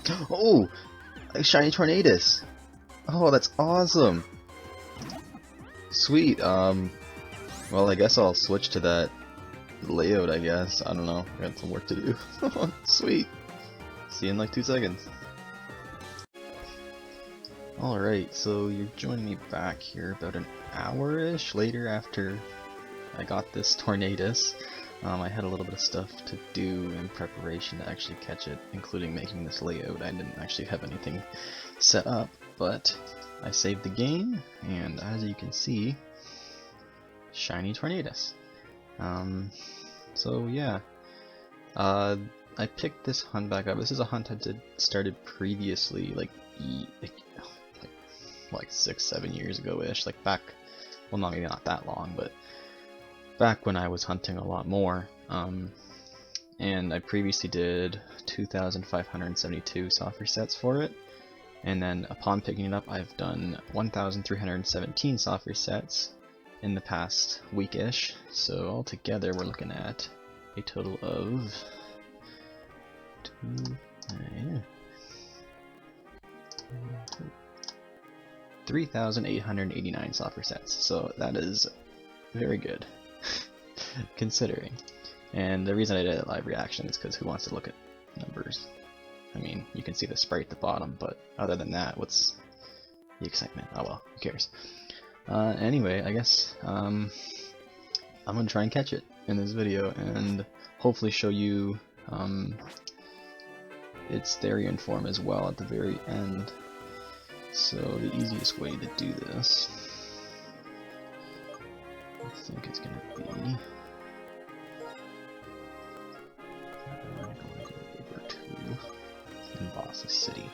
Oh! A shiny Tornadus! Oh, that's awesome! Sweet, well, I guess I'll switch to that layout, I guess. I don't know. I got some work to do. Sweet! See you in like 2 seconds. Alright, so you're joining me back here about an hour-ish later after I got this Tornadus. I had a little bit of stuff to do in preparation to actually catch it, including making this layout. I didn't actually have anything set up, but I saved the game, and as you can see, shiny Tornadus. So yeah, I picked this hunt back up. This is a hunt I started previously, like 6-7 years ago-ish, like back, well, maybe not that long, but back when I was hunting a lot more. And I previously did 2,572 soft resets for it, and then upon picking it up I've done 1,317 soft resets in the past week-ish, so altogether we're looking at a total of 3,889 soft resets, so that is very good. Considering. And the reason I did a live reaction is because who wants to look at numbers? I mean, you can see the sprite at the bottom, but other than that, what's the excitement? Oh well, who cares? Anyway, I guess I'm gonna try and catch it in this video and hopefully show you its Therian form as well at the very end. So the easiest way to do this, I think it's gonna be over to Emboss City.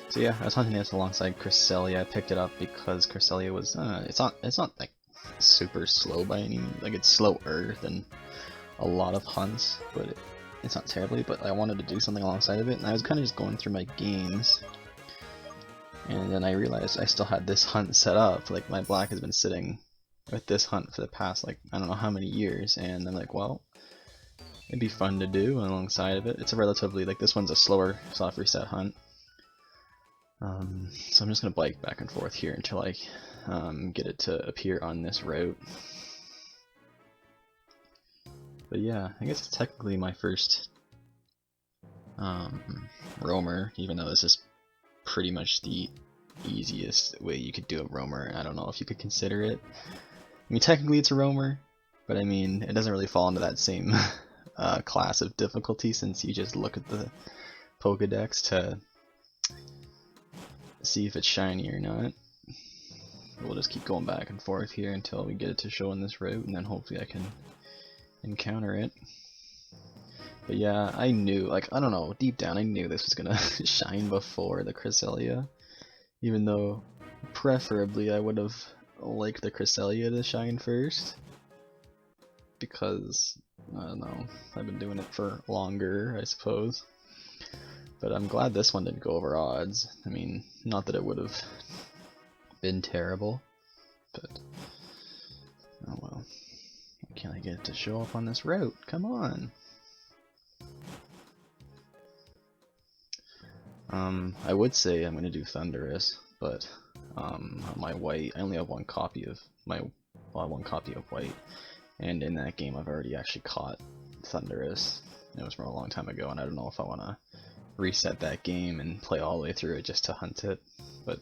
So yeah, I was hunting this alongside Cresselia. I picked it up because Cresselia was it's not like super slow by any means. Like, it's slower than a lot of hunts, but it's not terribly. But I wanted to do something alongside of it, and I was kind of just going through my games, and then I realized I still had this hunt set up. Like, my black has been sitting with this hunt for the past, like, I don't know how many years, and I'm like, well, it'd be fun to do alongside of it. It's a relatively, like, this one's a slower soft reset hunt. So I'm just gonna bike back and forth here until I get it to appear on this route. But yeah, I guess it's technically my first roamer, even though this is pretty much the easiest way you could do a roamer. I don't know if you could consider it. I mean, technically it's a roamer, but I mean, it doesn't really fall into that same class of difficulty, since you just look at the Pokedex to see if it's shiny or not. We'll just keep going back and forth here until we get it to show in this route, and then hopefully I can encounter it. But yeah, I knew, like, I don't know, deep down I knew this was gonna shine before the Cresselia, even though preferably I would have liked the Cresselia to shine first, because, I don't know, I've been doing it for longer, I suppose. But I'm glad this one didn't go over odds. I mean, not that it would have been terrible, but oh well. Why can't I get it to show up on this route? Come on! I would say I'm gonna do Thunderous, but my white, I only have one copy of white, and in that game I've already actually caught Thunderous. It was from a long time ago, and I don't know if I wanna reset that game and play all the way through it just to hunt it, but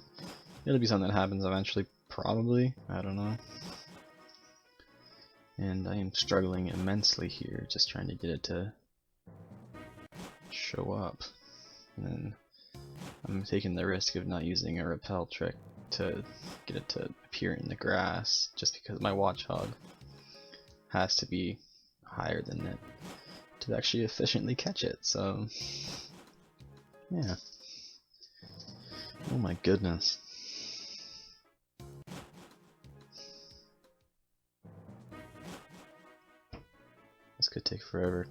it'll be something that happens eventually, probably. I don't know. And I am struggling immensely here, just trying to get it to show up. And then I'm taking the risk of not using a repel trick to get it to appear in the grass, just because my Watchog has to be higher than it to actually efficiently catch it, so yeah. Oh my goodness. This could take forever.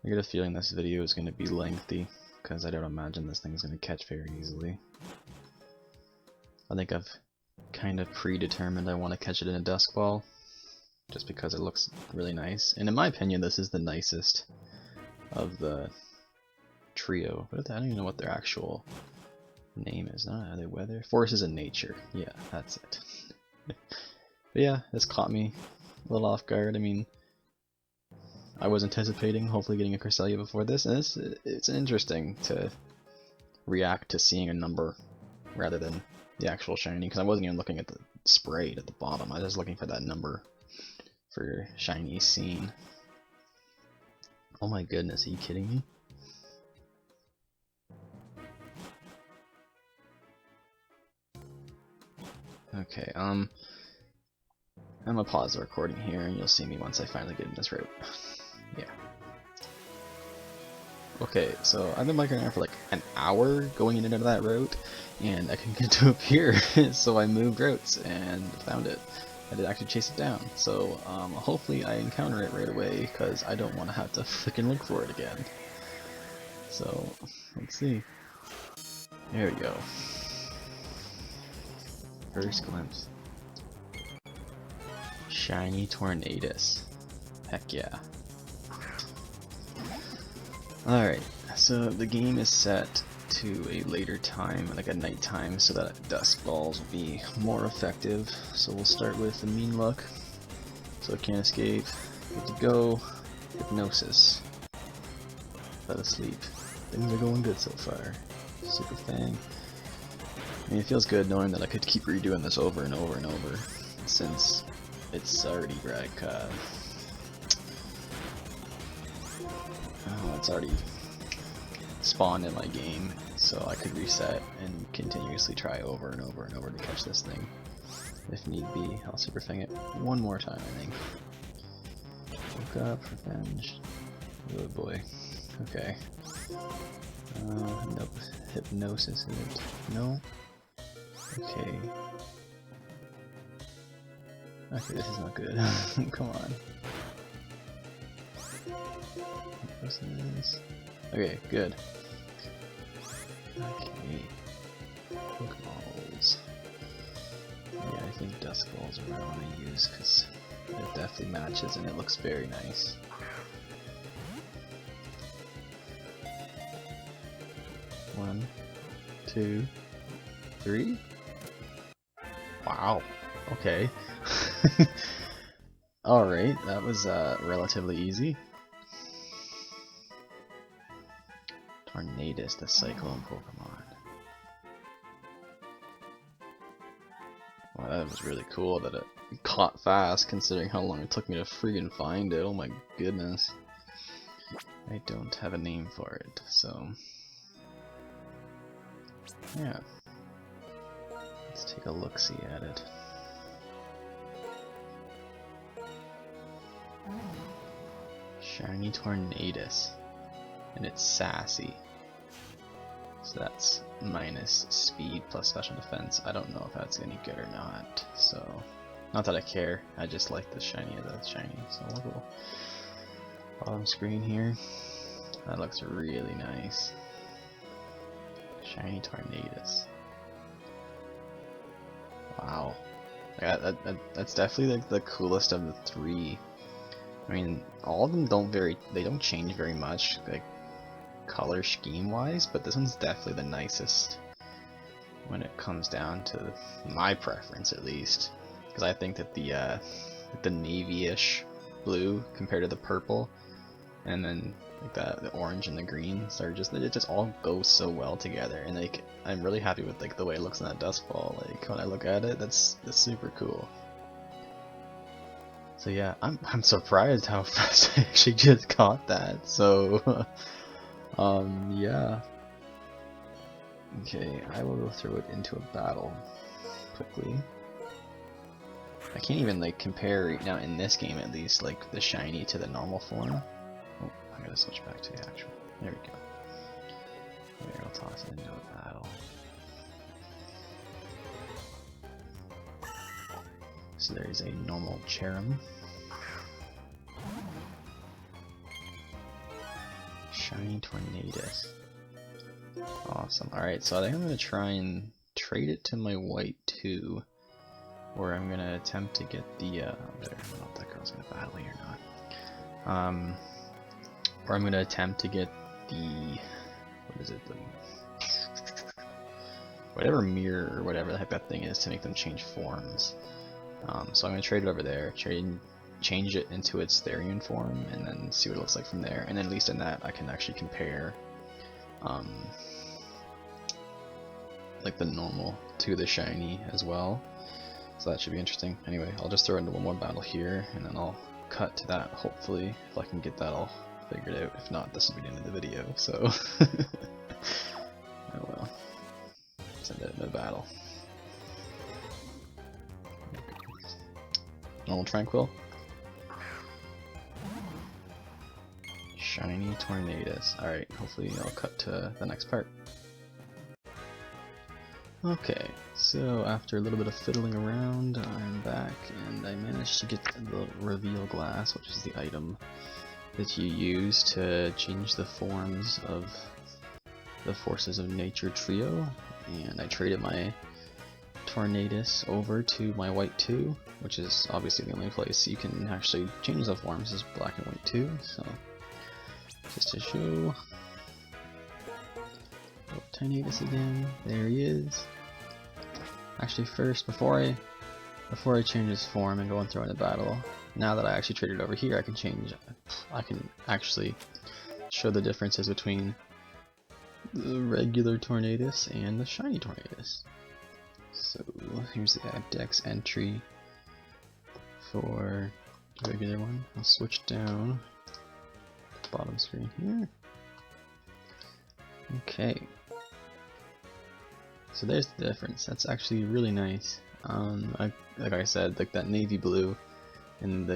I get a feeling this video is going to be lengthy, because I don't imagine this thing's going to catch very easily. I think I've kind of predetermined I want to catch it in a Dusk Ball, just because it looks really nice. And in my opinion, this is the nicest of the trio. But I don't even know what their actual name is. Are they weather? Forces in nature. Yeah, that's it. But yeah, this caught me a little off guard. I mean, I was anticipating hopefully getting a Cresselia before this, and it's interesting to react to seeing a number rather than the actual shiny, because I wasn't even looking at the sprayed at the bottom. I was just looking for that number for shiny seen. Oh my goodness, are you kidding me? Okay, I'm gonna pause the recording here and you'll see me once I finally get in this route. Yeah. Okay, so I've been biking around for like an hour going in and out of that route, and I couldn't get to up here, so I moved routes and found it. I did actually chase it down, so hopefully I encounter it right away, because I don't want to have to freaking look for it again. So, let's see. There we go. First glimpse. Shiny Tornadus. Heck yeah. Alright, so the game is set to a later time, like a night time, so that Dusk Balls will be more effective. So we'll start with the mean luck, so it can't escape. Good to go. Hypnosis. Fell asleep. Things are going good so far. Super Fang. I mean, it feels good knowing that I could keep redoing this over and over and over, since it's already like, it's already spawned in my game, so I could reset and continuously try over and over and over to catch this thing. If need be, I'll Super Fang it one more time, I think. Woke up, revenge. Oh boy. Okay. Nope. Hypnosis, is it? No? Okay. Okay, this is not good. Come on. Hypnosis. Okay, good. Okay. Pokeballs. Yeah, I think Dusk Balls are what I want to use, because it definitely matches and it looks very nice. One, two, three. Wow. Okay. Alright, that was relatively easy. Tornadus, the Cyclone Pokemon. Wow, that was really cool that it caught fast, considering how long it took me to freaking find it. Oh my goodness. I don't have a name for it, so... yeah. Let's take a look-see at it. Shiny Tornadus. And it's sassy. So that's minus speed plus special defense. I don't know if that's any good or not. So, not that I care. I just like the shiny of the shiny. So we'll go bottom screen here. That looks really nice. Shiny Tornadus. Wow. That's definitely like the coolest of the three. I mean, all of them don't change very much, like color scheme wise, but this one's definitely the nicest when it comes down to my preference, at least, because I think that the navy-ish blue compared to the purple, and then like the orange and the green, so it just all goes so well together, and like I'm really happy with like the way it looks in that Dusk Ball. Like when I look at it, that's super cool. So yeah, I'm surprised how fast I actually just caught that. So yeah. Okay, I will go throw it into a battle quickly. I can't even like compare right now in this game, at least, like the shiny to the normal form. Oh, I gotta switch back to the actual. There we go. There, I'll toss it into a battle. So there is a normal Cherim. Shiny Tornadus. Awesome. Alright, so I think I'm going to try and trade it to my white too. where I'm gonna attempt to get the I don't know if that girl's gonna battle here or not. Where I'm gonna attempt to get the whatever mirror or whatever the heck that thing is to make them change forms. So I'm gonna trade it over there, change it into its Therian form, and then see what it looks like from there. And then at least in that, I can actually compare like the normal to the shiny as well. So that should be interesting. Anyway, I'll just throw into one more battle here, and then I'll cut to that. Hopefully, if I can get that all figured out. If not, this will be the end of the video. So, oh well. Send it into battle. Normal Tranquil. Shiny Tornadus. Alright, hopefully I'll cut to the next part. Okay, so after a little bit of fiddling around, I'm back, and I managed to get the reveal glass, which is the item that you use to change the forms of the Forces of Nature trio, and I traded my Tornadus over to my white 2, which is obviously the only place you can actually change the forms is black and white 2, so just to show. Oh, Tornadus again, there he is. Actually first, before I change his form and go and throw in a battle, now that I actually traded over here, I can actually show the differences between the regular Tornadus and the shiny Tornadus. So here's the Dex entry for the regular one. I'll switch down to the bottom screen here. Okay. So there's the difference. That's actually really nice. Like I said, like that navy blue and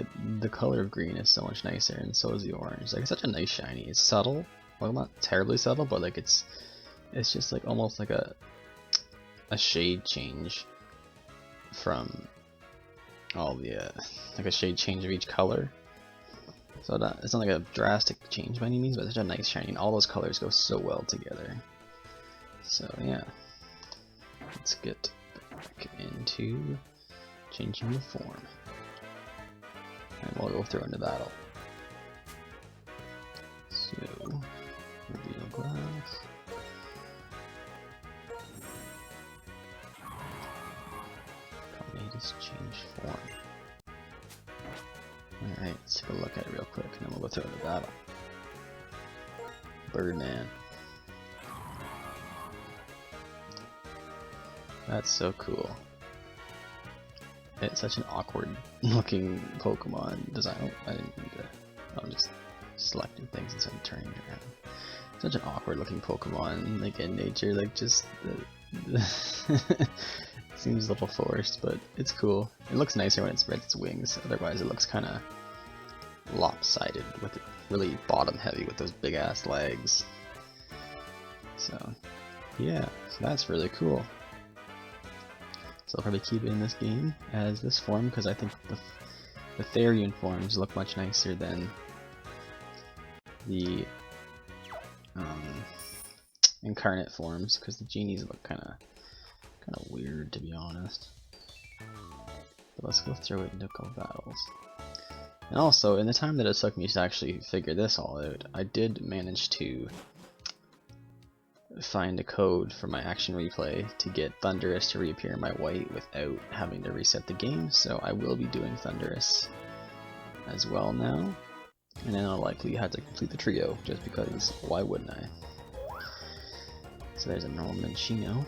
the color of green is so much nicer, and so is the orange. Like it's such a nice shiny. It's subtle. Well, not terribly subtle, but like it's just like almost like a shade change from all the like a shade change of each color. So it's not like a drastic change by any means, but it's such a nice shiny, and all those colors go so well together. So yeah, let's get back into changing the form, and we'll go through into battle. So reveal glass. Tornadus change form. Alright, let's take a look at it real quick, and then we'll go through into battle. Birdman. That's so cool. It's such an awkward looking Pokemon design. I didn't mean to. I'm just selecting things instead of turning it around. Such an awkward looking Pokemon, like in nature, like just seems a little forced, but it's cool. It looks nicer when it spreads its wings. Otherwise, it looks kind of lopsided with it, really bottom heavy with those big ass legs. So yeah, so that's really cool. So I'll probably keep it in this game as this form, because I think the Therian forms look much nicer than the incarnate forms, because the genies look kind of weird, to be honest. But let's go throw it into a couple battles. And also, in the time that it took me to actually figure this all out, I did manage to find a code for my action replay to get Thundurus to reappear in my white without having to reset the game, so I will be doing Thundurus as well now, and then I'll likely have to complete the trio, just because why wouldn't I? So there's a normal Minchino.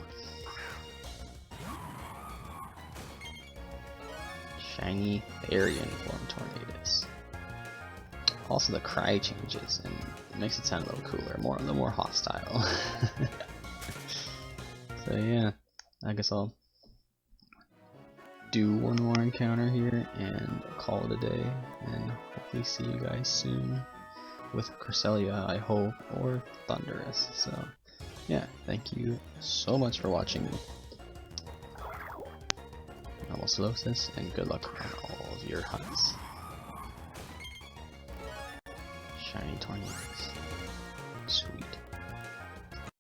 Shiny Therian form Tornadus. Also the cry changes and it makes it sound a little cooler, a little more hostile. So yeah, I guess I'll do one more encounter here and call it a day, and hopefully see you guys soon with Cresselia, I hope, or Thundurus. So yeah, thank you so much for watching. Almost and good luck on all of your hunts. Shiny Tornadus. Sweet.